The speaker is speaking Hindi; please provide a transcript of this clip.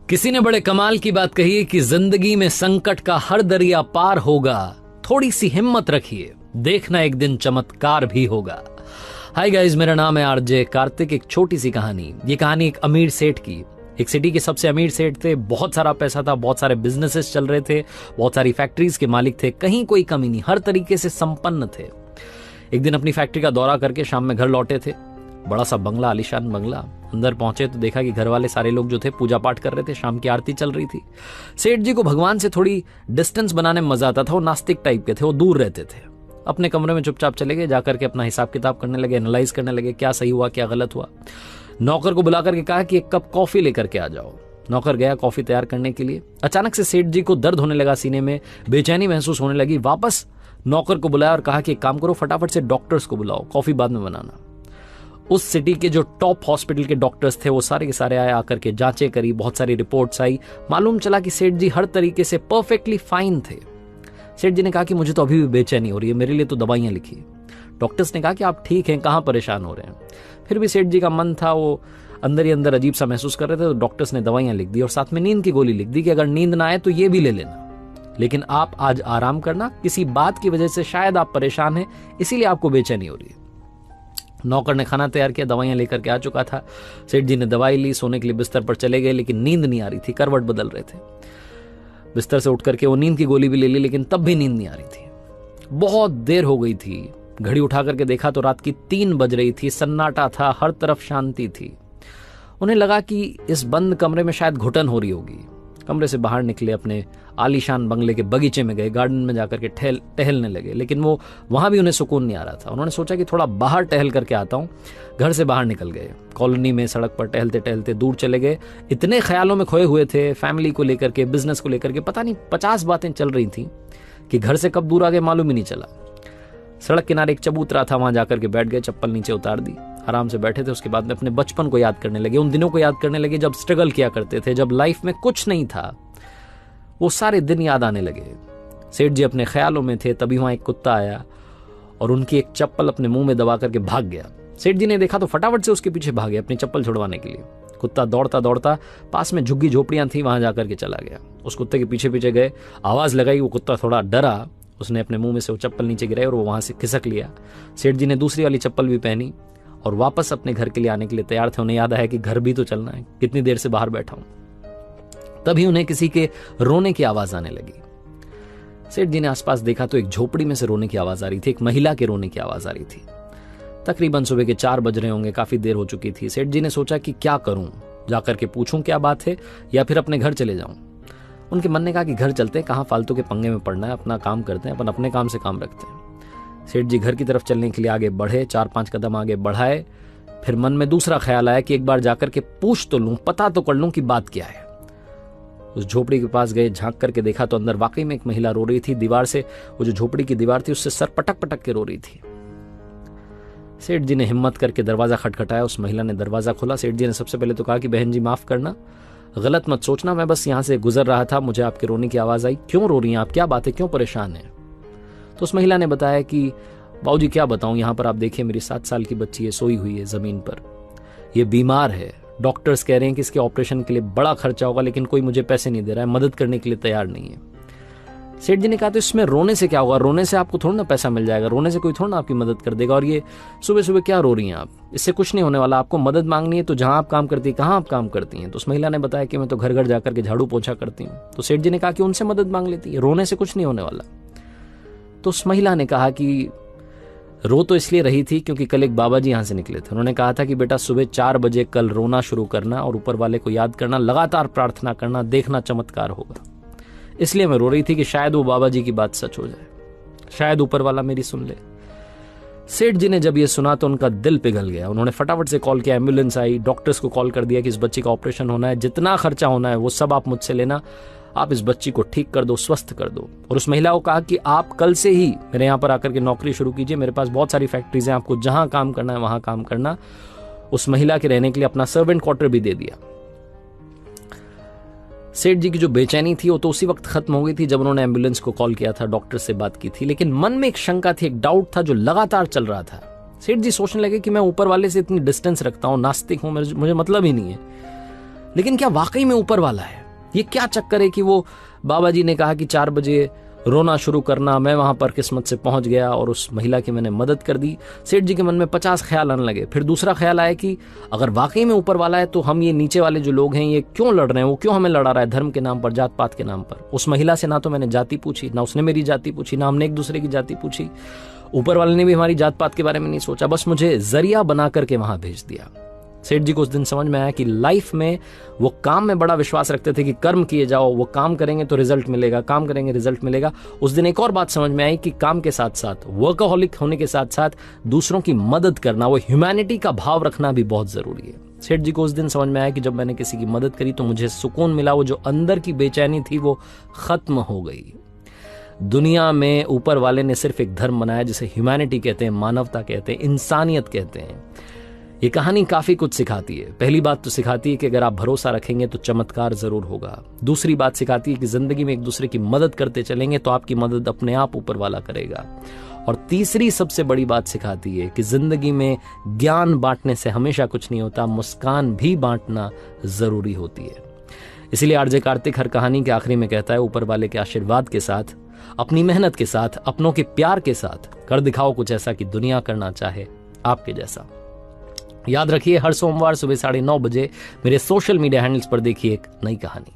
किसी ने बड़े कमाल की बात कही कि जिंदगी में संकट का हर दरिया पार होगा, थोड़ी सी हिम्मत रखिए, देखना एक दिन चमत्कार भी होगा। हाय गाइस, मेरा नाम है आरजे कार्तिक। एक छोटी सी कहानी। ये कहानी एक अमीर सेठ की। एक सिटी के सबसे अमीर सेठ थे, बहुत सारा पैसा था, बहुत सारे बिजनेसेस चल रहे थे, बहुत सारी फैक्ट्रीज के मालिक थे, कहीं कोई कमी नहीं, हर तरीके से संपन्न थे। एक दिन अपनी फैक्ट्री का दौरा करके शाम में घर लौटे थे। बड़ा सा बंगला, आलीशान बंगला। अंदर पहुंचे तो देखा कि घर वाले सारे लोग जो थे पूजा पाठ कर रहे थे, शाम की आरती चल रही थी। सेठ जी को भगवान से थोड़ी डिस्टेंस बनाने में मजा आता था। वो नास्तिक टाइप के थे, वो दूर रहते थे। अपने कमरे में चुपचाप चले गए, जाकर के अपना हिसाब किताब करने लगे, एनालाइज करने लगे क्या सही हुआ क्या गलत हुआ। नौकर को बुला करके कहा कि एक कप कॉफी लेकर के आ जाओ। नौकर गया कॉफी तैयार करने के लिए। अचानक से सेठ जी को दर्द होने लगा सीने में, बेचैनी महसूस होने लगी। वापस नौकर को बुलाया और कहा कि एक काम करो, फटाफट से डॉक्टर्स को बुलाओ, कॉफी बाद में बनाना। उस सिटी के जो टॉप हॉस्पिटल के डॉक्टर्स थे वो सारे के सारे आए, आकर के जांचें करी, बहुत सारी रिपोर्ट्स आई। मालूम चला कि सेठ जी हर तरीके से परफेक्टली फाइन थे। सेठ जी ने कहा कि मुझे तो अभी भी बेचैनी हो रही है, मेरे लिए तो दवाइयां लिखी। डॉक्टर्स ने कहा कि आप ठीक हैं, कहां परेशान हो रहे हैं। फिर भी सेठ जी का मन था, वो अंदर ही अंदर अजीब सा महसूस कर रहे थे। तो डॉक्टर्स ने दवाइयां लिख दी और साथ में नींद की गोली लिख दी कि अगर नींद ना आए तो ये भी ले लेना, लेकिन आप आज आराम करना, किसी बात की वजह से शायद आप परेशान हैं, इसीलिए आपको बेचैनी हो रही है। नौकर ने खाना तैयार किया, दवाइयां लेकर के आ चुका था। सेठ जी ने दवाई ली, सोने के लिए बिस्तर पर चले गए, लेकिन नींद नहीं आ रही थी, करवट बदल रहे थे। बिस्तर से उठ करके वो नींद की गोली भी ले ली, लेकिन तब भी नींद नहीं आ रही थी। बहुत देर हो गई थी। घड़ी उठा करके देखा तो रात की 3 बज रही थी। सन्नाटा था, हर तरफ शांति थी। उन्हें लगा कि इस बंद कमरे में शायद घुटन हो रही होगी। कमरे से बाहर निकले, अपने आलीशान बंगले के बगीचे में गए, गार्डन में जाकर के टहलने लगे, लेकिन वो वहां भी उन्हें सुकून नहीं आ रहा था। उन्होंने सोचा कि थोड़ा बाहर टहल करके आता हूं। घर से बाहर निकल गए, कॉलोनी में सड़क पर टहलते टहलते दूर चले गए। इतने ख्यालों में खोए हुए थे, फैमिली को लेकर के, बिजनेस को लेकर के, पता नहीं 50 बातें चल रही थी कि घर से कब दूर आ गए मालूम ही नहीं चला। सड़क किनारे एक चबूतरा था, वहां जाकर के बैठ गए, चप्पल नीचे उतार दी, आराम से बैठे थे। उसके बाद में अपने बचपन को याद करने लगे, उन दिनों को याद करने लगे जब स्ट्रगल किया करते थे, जब लाइफ में कुछ नहीं था। वो सारे दिन याद आने लगे। सेठ जी अपने ख्यालों में थे, तभी वहां एक कुत्ता आया और उनकी एक चप्पल अपने मुंह में दबा करके भाग गया। सेठ जी ने देखा तो फटाफट से उसके पीछे भागे अपनी चप्पल छुड़वाने के लिए। कुत्ता दौड़ता दौड़ता पास में झुग्गी झोपड़ियां थी, वहां जाकर के चला गया। उस कुत्ते के पीछे पीछे गए, आवाज लगाई, वो कुत्ता थोड़ा डरा, उसने अपने मुंह में से वो चप्पल नीचे गिराई और वो वहां से खिसक लिया। सेठ जी ने दूसरी वाली चप्पल भी पहनी और वापस अपने घर के लिए आने के लिए तैयार थे। उन्हें याद आया कि घर भी तो चलना है, कितनी देर से बाहर बैठा हूं। तभी उन्हें किसी के रोने की आवाज आने लगी। सेठ जी ने आसपास देखा तो एक झोपड़ी में से रोने की आवाज आ रही थी, एक महिला के रोने की आवाज आ रही थी। तकरीबन सुबह के 4 बज रहे होंगे, काफी देर हो चुकी थी। सेठ जी ने सोचा कि क्या करूं, जाकर के पूछूं क्या बात है या फिर अपने घर चले जाऊं। उनके मन ने कहा कि घर चलते हैं, कहां फालतू के पंगे में पड़ना है, अपना काम करते हैं, अपन अपने काम से काम रखते हैं। सेठ जी घर की तरफ चलने के लिए आगे बढ़े, 4-5 कदम आगे बढ़ाए। फिर मन में दूसरा ख्याल आया कि एक बार जाकर के पूछ तो लूं, पता तो कर लूं कि बात क्या है। उस झोपड़ी के पास गए, झांक करके देखा तो अंदर वाकई में एक महिला रो रही थी। दीवार से, वो जो झोपड़ी की दीवार थी, उससे सर पटक पटक के रो रही थी। सेठ जी ने हिम्मत करके दरवाजा खटखटाया, उस महिला ने दरवाजा खोला। सेठ जी ने सबसे पहले तो कहा कि बहन जी माफ करना, गलत मत सोचना, मैं बस यहां से गुजर रहा था, मुझे आपके रोने की आवाज आई। क्यों रो रही हैं आप, क्या बात है, क्यों परेशान है? तो उस महिला ने बताया कि बाबूजी क्या बताऊं, यहां पर आप देखिए मेरी 7 साल की बच्ची है, सोई हुई है जमीन पर, ये बीमार है। डॉक्टर्स कह रहे हैं कि इसके ऑपरेशन के लिए बड़ा खर्चा होगा, लेकिन कोई मुझे पैसे नहीं दे रहा है, मदद करने के लिए तैयार नहीं है। सेठ जी ने कहा तो इसमें रोने से क्या होगा, रोने से आपको थोड़ा ना पैसा मिल जाएगा, रोने से कोई थोड़ा ना आपकी मदद कर देगा, और ये सुबह सुबह क्या रो रही हैं आप, इससे कुछ नहीं होने वाला। आपको मदद मांगनी है तो जहां आप काम करती है, कहां आप काम करती हैं? तो उस महिला ने बताया कि मैं तो घर घर जाकर के झाड़ू पोछा करती हूँ। तो सेठ जी ने कहा कि उनसे मदद मांग लेती है, रोने से कुछ नहीं होने वाला। तो उस महिला ने कहा कि रो तो इसलिए रही थी क्योंकि कल एक बाबा जी यहां से निकले थे। उन्होंने कहा था कि बेटा सुबह 4 बजे कल रोना शुरू करना और ऊपर वाले को याद करना, लगातार प्रार्थना करना, देखना चमत्कार होगा। इसलिए मैं रो रही थी कि शायद वो बाबा जी की बात सच हो जाए, शायद ऊपर वाला मेरी सुन ले। सेठ जी ने जब ये सुना तो उनका दिल पिघल गया। उन्होंने फटाफट से कॉल किया, एम्बुलेंस आई, डॉक्टर्स को कॉल कर दिया कि इस बच्ची का ऑपरेशन होना है, जितना खर्चा होना है वो सब आप मुझसे लेना, आप इस बच्ची को ठीक कर दो, स्वस्थ कर दो। और उस महिला को कहा कि आप कल से ही मेरे यहाँ पर आकर के नौकरी शुरू कीजिए, मेरे पास बहुत सारी फैक्ट्रीज हैं, आपको जहां काम करना है वहां काम करना। उस महिला के रहने के लिए अपना सर्वेंट क्वार्टर भी दे दिया। सेठ जी की जो बेचैनी थी वो तो उसी वक्त खत्म हो गई थी जब उन्होंने एम्बुलेंस को कॉल किया था, डॉक्टर से बात की थी, लेकिन मन में एक शंका थी, एक डाउट था जो लगातार चल रहा था। सेठ जी सोचने लगे कि मैं ऊपर वाले से इतनी डिस्टेंस रखता हूं, नास्तिक हूं, मुझे मतलब ही नहीं है, लेकिन क्या वाकई में ऊपर वाला है? ये क्या चक्कर है कि वो बाबा जी ने कहा कि 4 बजे रोना शुरू करना, मैं वहां पर किस्मत से पहुंच गया और उस महिला की मैंने मदद कर दी। सेठ जी के मन में 50 ख्याल आने लगे। फिर दूसरा ख्याल आया कि अगर वाकई में ऊपर वाला है तो हम ये नीचे वाले जो लोग हैं ये क्यों लड़ रहे हैं, वो क्यों हमें लड़ा रहा है धर्म के नाम पर, जात पात के नाम पर। उस महिला से ना तो मैंने जाति पूछी, ना उसने मेरी जाति पूछी, ना हमने एक दूसरे की जाति पूछी, ऊपर वाले ने भी हमारी जात पात के बारे में नहीं सोचा, बस मुझे जरिया बना करके वहां भेज दिया। सेठ जी को उस दिन समझ में आया कि लाइफ में वो काम में बड़ा विश्वास रखते थे कि कर्म किए जाओ, वो काम करेंगे तो रिजल्ट मिलेगा, काम करेंगे रिजल्ट मिलेगा। उस दिन एक और बात समझ में आई कि काम के साथ साथ, वर्कaholic होने के साथ साथ दूसरों की मदद करना, वो ह्यूमैनिटी का भाव रखना भी बहुत जरूरी है। सेठ जी को उस दिन समझ में आया कि जब मैंने किसी की मदद करी तो मुझे सुकून मिला, वो जो अंदर की बेचैनी थी वो खत्म हो गई। दुनिया में ऊपर वाले ने सिर्फ एक धर्म बनाया जिसे ह्यूमैनिटी कहते हैं, मानवता कहते हैं, इंसानियत कहते हैं। ये कहानी काफी कुछ सिखाती है। पहली बात तो सिखाती है कि अगर आप भरोसा रखेंगे तो चमत्कार जरूर होगा। दूसरी बात सिखाती है कि जिंदगी में एक दूसरे की मदद करते चलेंगे तो आपकी मदद अपने आप ऊपर वाला करेगा। और तीसरी सबसे बड़ी बात सिखाती है कि जिंदगी में ज्ञान बांटने से हमेशा कुछ नहीं होता, मुस्कान भी बांटना जरूरी होती है। इसीलिए आरजे कार्तिक हर कहानी के आखिरी में कहता है, ऊपर वाले के आशीर्वाद के साथ, अपनी मेहनत के साथ, अपनों के प्यार के साथ कर दिखाओ कुछ ऐसा कि दुनिया करना चाहे आपके जैसा। याद रखिए, हर सोमवार सुबह 9:30 बजे मेरे सोशल मीडिया हैंडल्स पर देखिए एक नई कहानी।